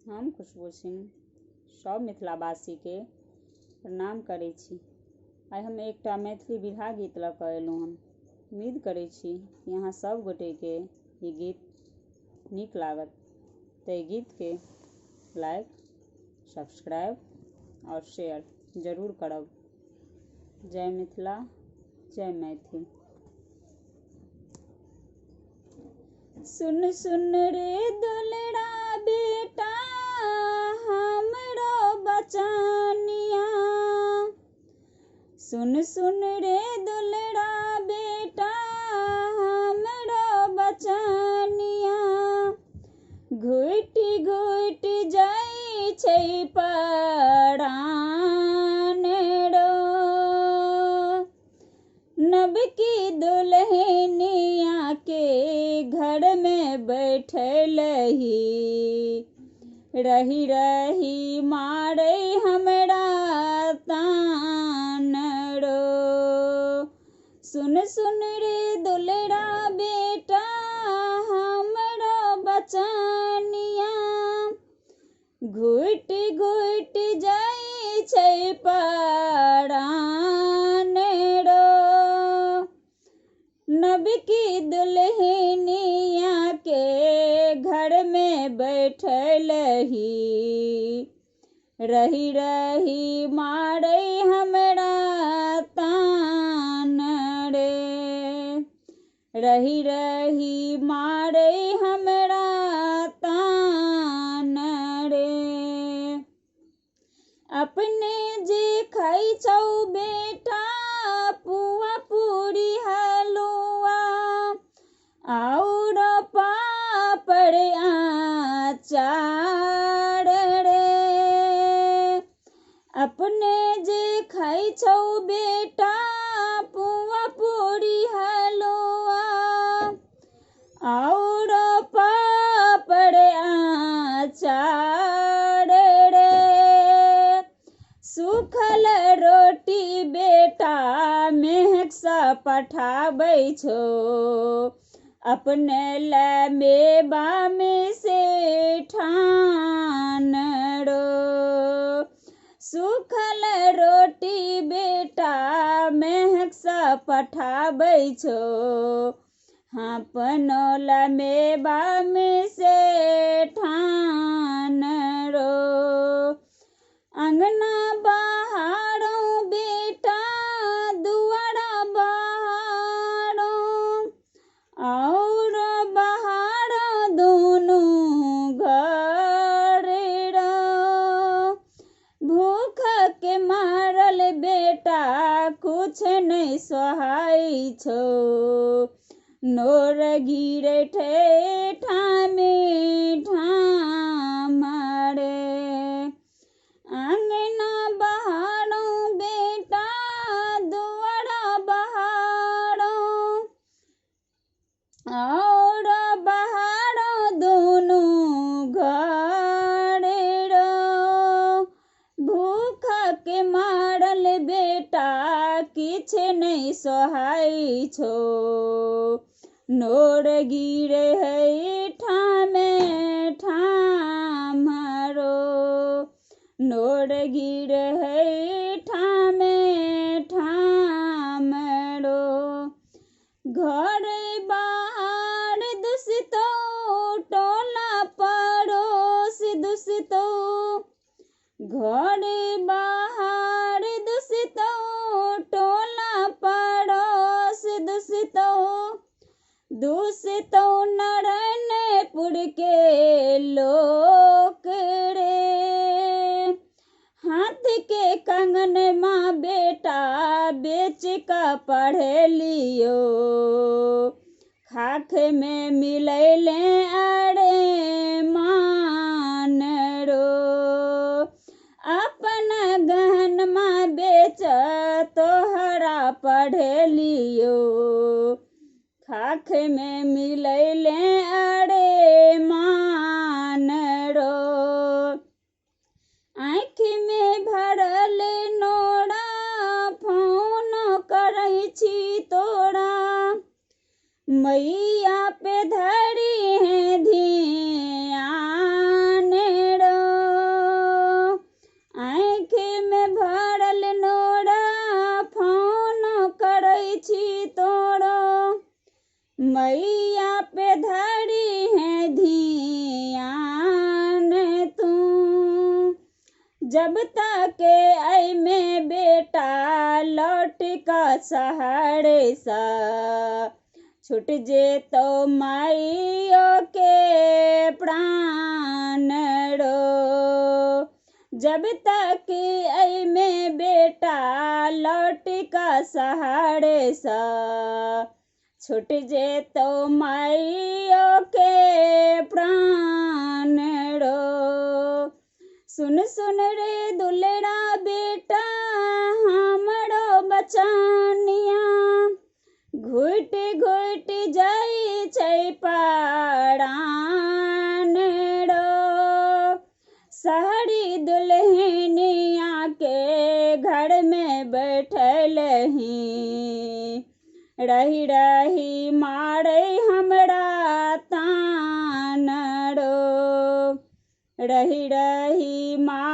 हम खुशबू सिंह सब मिथिलावासी के प्रणाम करै छी। आइ हम एकटा मैथिली विधा गीत लऽ कऽ अयलहुँ हन। उम्मीद करै छी कि अहाँ सब गोटेके ई गीत नीक लागत। तऽ ई गीतके लाइक, सब्सक्राइब और शेयर जरूर करब। जय मिथिला, जय मैथिल। सुन सुन रे दुलड़ा बेटा हमरो बचनिया, सुन सुन रे दुलड़ा बेटा हमरो बचनिया। घुटि घुटि जाइ छै परान रो, नबकी दुल्हनिया के घर में बैठल रही रही मारै हमरा तान रो। सुन सुन रे दुलड़ा बेटा हमरो बचनिया, घुटि घुटि जाइ छै परान रो, नबकी दुल्हनिया के घर में बैठल रही रही मारै हमरा तान रे, रही रही मारै हमरा तान रे। अपने जे खाइ छौ बेटा पुआ पूरी हलुआ और पापड़ अचार रे, अपने जे खाइ छौ बेटा पुआ पूरी हलुआ और पापड़ अचार रे। सूखल रोटी बेटा महक सा पठाबै छौ, अपने ले मेवा में से ठान रो। सूखल रोटी बेटा महक सा पठाबै छौ, अपनो ले मेवा में से ठान रो। अंगना बहारो बेटा दुआरा बहारो और बहारो दोनों घर रो। भूख के मारल बेटा कुछ नहीं सोहाई छौ, नोर गिरे ठामे ठाम रे। अंगना बहारो बेटा दुआरा बहारो और बहारो दोनों घर रो। भूख के मारल बेटा किछ नहीं सोहाई छौ, नोर गिरे है ठामे ठाम रो, नोर गिरे है ठामे ठाम रो। घर बाहर दूषितो टोला पड़ोस दूषितो, घर बाहर दूषितो टोला पड़ोस दूषितो, दूषितो नारायणपुर के लोक रे। हाथ के कंगन माँ बेटा बेच का पढ़े लियो, खाख में मिलैले अरे मान रो। अपन गहन माँ बेच तोहरा पढ़े लियो, खाख में मिलैले अरे मान जब तक आई में बेटा लौट का सहारे सा छूट जे तो माइयों के प्राण रो। जब तक आई में बेटा लौट का सहारे सा छूट जे तो माइयों के प्राण रो। सुन सुन रे दुलड़ा बेटा हमरो बचानिया घुट घुट जाई छै परान रो। शहरी दुल्हनिया के घर में बैठल ही रही रही मारे हमरा तान रो। रही रही मारे